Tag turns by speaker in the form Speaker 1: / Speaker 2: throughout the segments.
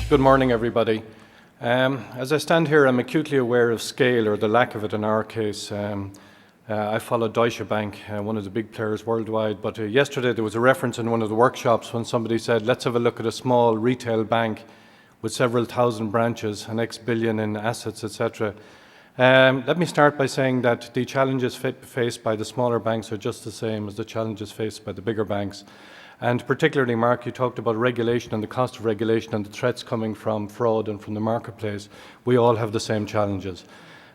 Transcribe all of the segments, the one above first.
Speaker 1: Good morning, everybody. As I stand here, I'm acutely aware of scale, or the lack of it in our case. I follow Deutsche Bank, one of the big players worldwide, but yesterday there was a reference in one of the workshops when somebody said, let's have a look at a small retail bank with several thousand branches, an X billion in assets, etc. Let me start by saying that the challenges faced by the smaller banks are just the same as the challenges faced by the bigger banks. And particularly, Mark, you talked about regulation and the cost of regulation and the threats coming from fraud and from the marketplace. We all have the same challenges.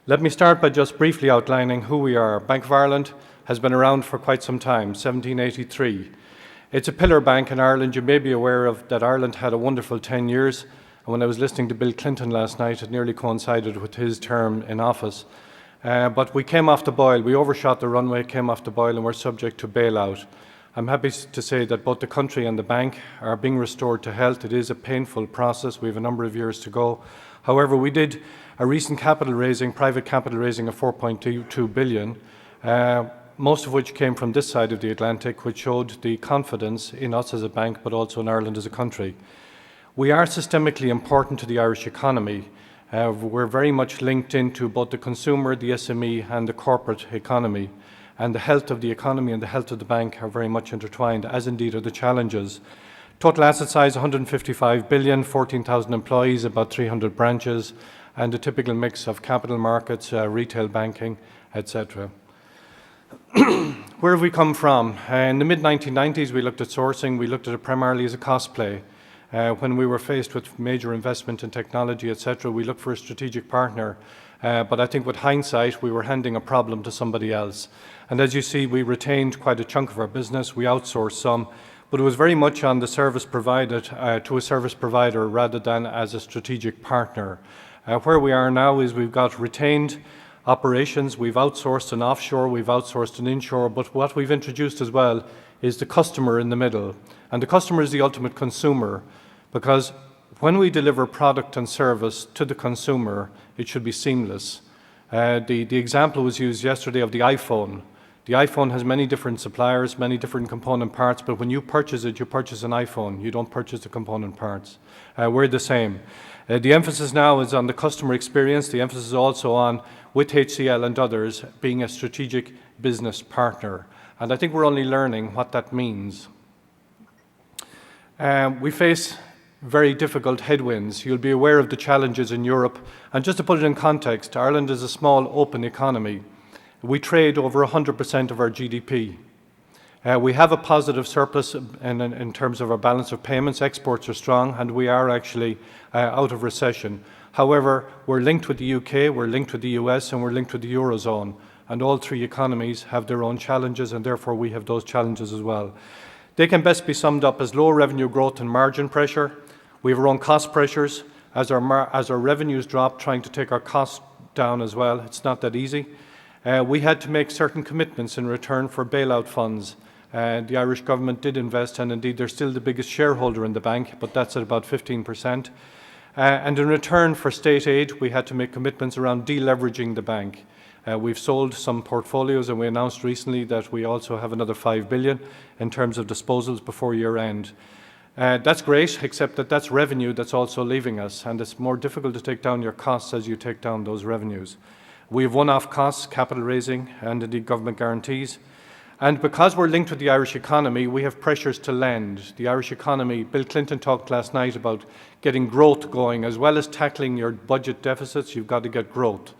Speaker 1: Let me start by just briefly outlining who we are. Bank of Ireland has been around for quite some time, 1783. It's a pillar bank in Ireland. You may be aware of that Ireland had a wonderful 10 years. And when I was listening to Bill Clinton last night, it nearly coincided with his term in office. But we came off the boil. We overshot the runway, came off the boil, and we're subject to bailout. I'm happy to say that both the country and the bank are being restored to health. It is a painful process. We have a number of years to go. However, we did a recent capital raising, private capital raising of 4.22 billion, most of which came from this side of the Atlantic, which showed the confidence in us as a bank, but also in Ireland as a country. We are systemically important to the Irish economy. We're very much linked into both the consumer, the SME, and the corporate economy. And the health of the economy and the health of the bank are very much intertwined, as indeed are the challenges. Total asset size, 155 billion, 14,000 employees, about 300 branches, and a typical mix of capital markets, retail banking, etc. Where have we come from? In the mid-1990s, we looked at sourcing. We looked at it primarily as a cost play. When we were faced with major investment in technology, etc., we looked for a strategic partner. But I think with hindsight, we were handing a problem to somebody else. And as you see, we retained quite a chunk of our business. We outsourced some, but it was very much on the service provided to a service provider rather than as a strategic partner. Where we are now is we've got retained operations. We've outsourced an offshore, we've outsourced an inshore, but what we've introduced as well is the customer in the middle. And the customer is the ultimate consumer, because when we deliver product and service to the consumer, it should be seamless. The example was used yesterday of the iPhone. The iPhone has many different suppliers, many different component parts, but when you purchase it, you purchase an iPhone. You don't purchase the component parts. We're the same. The emphasis now is on the customer experience. The emphasis is also on, with HCL and others, being a strategic business partner. And I think we're only learning what that means. We face very difficult headwinds. You'll be aware of the challenges in Europe. And just to put it in context, Ireland is a small, open economy. We trade over 100% of our GDP. We have a positive surplus in terms of our balance of payments. Exports are strong, and we are actually out of recession. However, we're linked with the UK, we're linked with the US, and we're linked with the Eurozone. And all three economies have their own challenges, and therefore we have those challenges as well. They can best be summed up as low revenue growth and margin pressure. We have our own cost pressures. As our revenues drop, trying to take our costs down as well. It's not that easy. We had to make certain commitments in return for bailout funds. The Irish government did invest, and indeed they're still the biggest shareholder in the bank, but that's at about 15%. And in return for state aid, we had to make commitments around deleveraging the bank. We've sold some portfolios, and we announced recently that we also have another 5 billion in terms of disposals before year end. That's great, except that that's revenue that's also leaving us, and it's more difficult to take down your costs as you take down those revenues. We have one-off costs, capital raising, and indeed government guarantees. And because we're linked with the Irish economy, we have pressures to lend. The Irish economy, Bill Clinton talked last night about getting growth going. As well as tackling your budget deficits, you've got to get growth.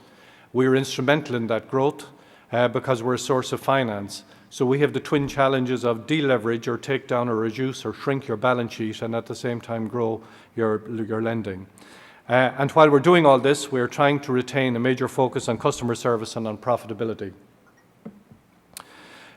Speaker 1: We're instrumental in that growth because we're a source of finance. So we have the twin challenges of deleverage or take down or reduce or shrink your balance sheet and at the same time grow your lending. And while we're doing all this, we're trying to retain a major focus on customer service and on profitability.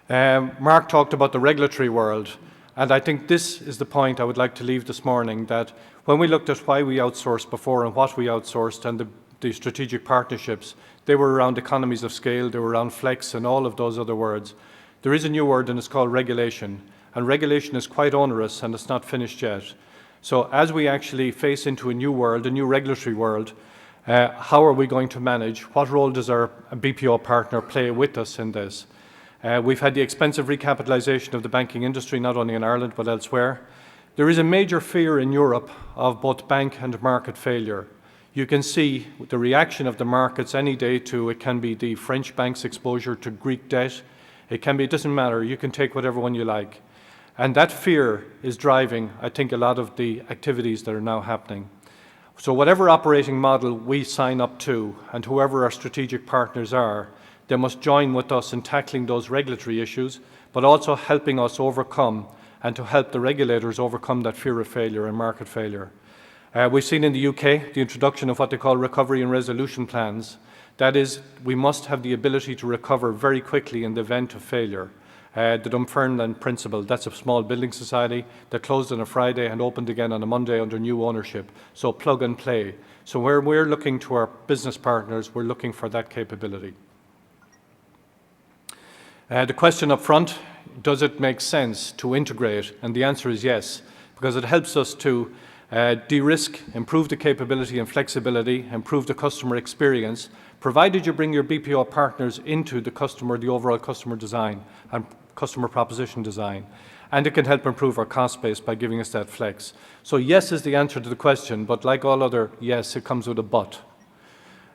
Speaker 1: Mark talked about the regulatory world, and I think this is the point I would like to leave this morning, that when we looked at why we outsourced before and what we outsourced and the strategic partnerships, they were around economies of scale, they were around flex and all of those other words. There is a new word, and it's called regulation, and regulation is quite onerous and it's not finished yet. So as we actually face into a new world, a new regulatory world, how are we going to manage? What role does our BPO partner play with us in this? We've had the expensive recapitalisation of the banking industry, not only in Ireland but elsewhere. There is a major fear in Europe of both bank and market failure. You can see the reaction of the markets any day to it can be the French bank's exposure to Greek debt. It can be, it doesn't matter, you can take whatever one you like. And that fear is driving, I think, a lot of the activities that are now happening. So whatever operating model we sign up to and whoever our strategic partners are, they must join with us in tackling those regulatory issues, but also helping us overcome and to help the regulators overcome that fear of failure and market failure. We've seen in the UK the introduction of what they call recovery and resolution plans. That is, we must have the ability to recover very quickly in the event of failure. The Dunfermline principle, that's a small building society that closed on a Friday and opened again on a Monday under new ownership. So plug and play. So where we're looking to our business partners, we're looking for that capability. The question up front, does it make sense to integrate? And the answer is yes, because it helps us to de-risk, improve the capability and flexibility, improve the customer experience, provided you bring your BPO partners into the customer, the overall customer design and customer proposition design. And it can help improve our cost base by giving us that flex. So yes is the answer to the question, but like all other yes, it comes with a but.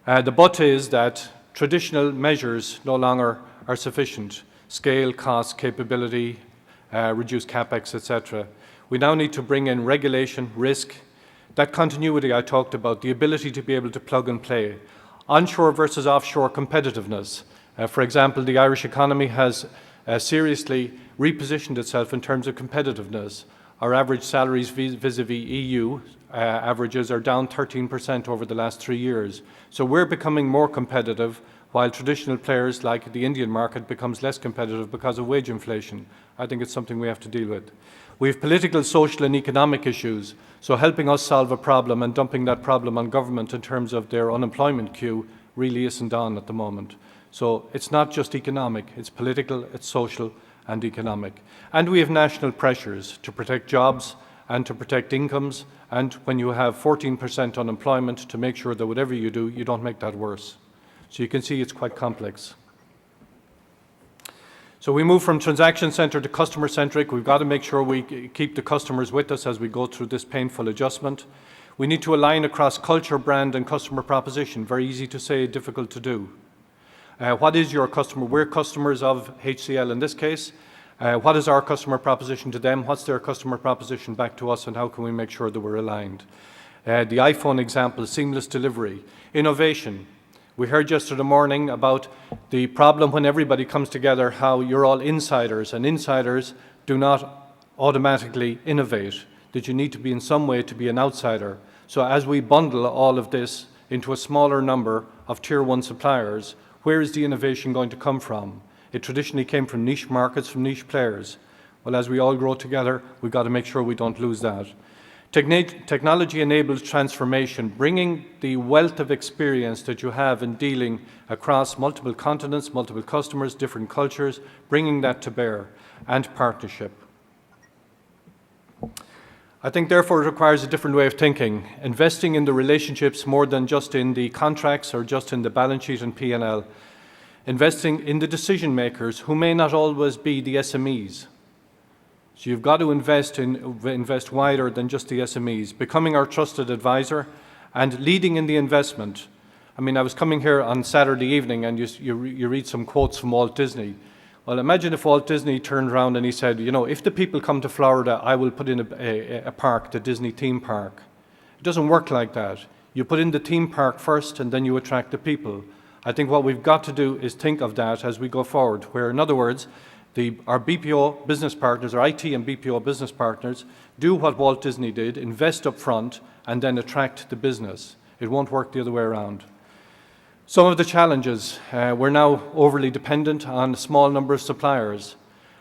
Speaker 1: The but is that traditional measures no longer are sufficient. Scale, cost, capability, reduce CapEx, etc. We now need to bring in regulation, risk, that continuity I talked about, the ability to be able to plug and play. Onshore versus offshore competitiveness. For example, the Irish economy has seriously repositioned itself in terms of competitiveness. Our average salaries vis-a-vis EU averages are down 13% over the last 3 years. So we're becoming more competitive, while traditional players like the Indian market becomes less competitive because of wage inflation. I think it's something we have to deal with. We have political, social and economic issues, so helping us solve a problem and dumping that problem on government in terms of their unemployment queue really isn't on at the moment. So it's not just economic, it's political, it's social and economic. And we have national pressures to protect jobs and to protect incomes, and when you have 14% unemployment, to make sure that whatever you do, you don't make that worse. So you can see it's quite complex. So we move from transaction-centred to customer-centric. We've got to make sure we keep the customers with us as we go through this painful adjustment. We need to align across culture, brand and customer proposition. Very easy to say, difficult to do. What is your customer? We're customers of HCL in this case. What is our customer proposition to them? What's their customer proposition back to us, and how can we make sure that we're aligned? The iPhone example, seamless delivery. Innovation. We heard yesterday morning about the problem when everybody comes together, how you're all insiders, and insiders do not automatically innovate, that you need to be in some way to be an outsider. So as we bundle all of this into a smaller number of tier one suppliers, where is the innovation going to come from? It traditionally came from niche markets, from niche players. Well, as we all grow together, we've got to make sure we don't lose that. Technology enables transformation, bringing the wealth of experience that you have in dealing across multiple continents, multiple customers, different cultures, bringing that to bear, and partnership. I think, therefore, it requires a different way of thinking, investing in the relationships more than just in the contracts or just in the balance sheet and P&L, investing in the decision makers who may not always be the SMEs. So you've got to invest wider than just the SMEs, becoming our trusted advisor and leading in the investment. I mean, I was coming here on Saturday evening and you read some quotes from Walt Disney. Well, imagine if Walt Disney turned around and he said, you know, if the people come to Florida, I will put in a park, the Disney theme park. It doesn't work like that. You put in the theme park first and then you attract the people. I think what we've got to do is think of that as we go forward, where, in other words, our BPO business partners, our IT and BPO business partners, do what Walt Disney did, invest up front and then attract the business. It won't work the other way around. Some of the challenges, we're now overly dependent on a small number of suppliers.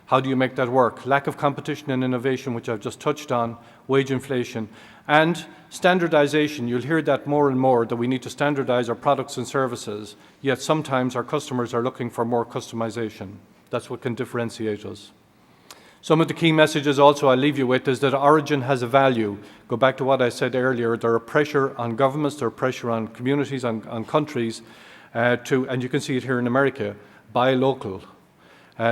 Speaker 1: How do you make that work? Lack of competition and innovation, which I've just touched on, wage inflation, and standardization. You'll hear that more and more, that we need to standardize our products and services, yet sometimes our customers are looking for more customization. That's what can differentiate us. Some of the key messages also I'll leave you with is that origin has a value. Go back to what I said earlier, there are pressure on governments, there are pressure on communities, on countries, and you can see it here in America, buy local.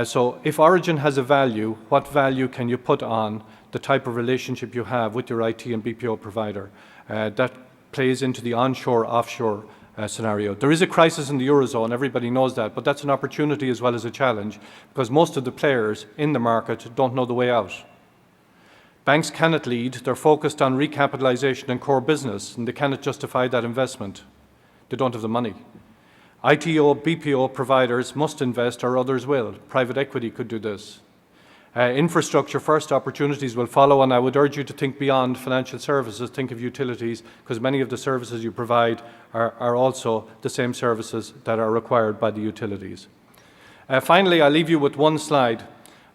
Speaker 1: So if Origin has a value, what value can you put on the type of relationship you have with your IT and BPO provider? That plays into the onshore-offshore scenario. There is a crisis in the Eurozone, everybody knows that, but that's an opportunity as well as a challenge, because most of the players in the market don't know the way out. Banks cannot lead, they're focused on recapitalisation and core business, and they cannot justify that investment. They don't have the money. ITO, BPO providers must invest, or others will. Private equity could do this. Infrastructure first opportunities will follow, and I would urge you to think beyond financial services, think of utilities, because many of the services you provide are also the same services that are required by the utilities. Finally, I'll leave you with one slide,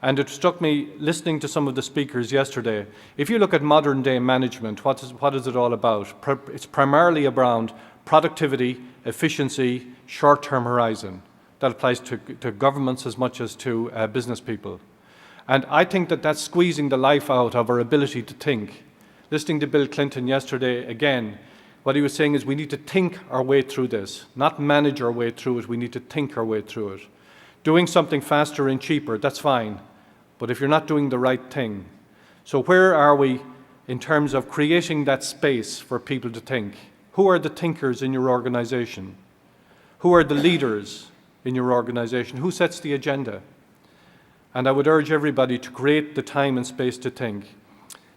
Speaker 1: and it struck me listening to some of the speakers yesterday. If you look at modern day management, what is it all about? It's primarily around productivity, efficiency, short-term horizon. That applies to governments as much as to business people. And I think that that's squeezing the life out of our ability to think. Listening to Bill Clinton yesterday, again, what he was saying is we need to think our way through this, not manage our way through it, we need to think our way through it. Doing something faster and cheaper, that's fine, but if you're not doing the right thing. So where are we in terms of creating that space for people to think? Who are the thinkers in your organization? Who are the leaders in your organization? Who sets the agenda? And I would urge everybody to create the time and space to think.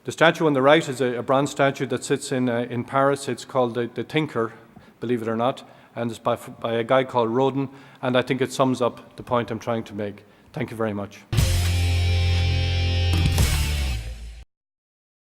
Speaker 1: The statue on the right is a bronze statue that sits in Paris. It's called the Thinker, believe it or not, and it's by a guy called Rodin, and I think it sums up the point I'm trying to make. Thank you very much.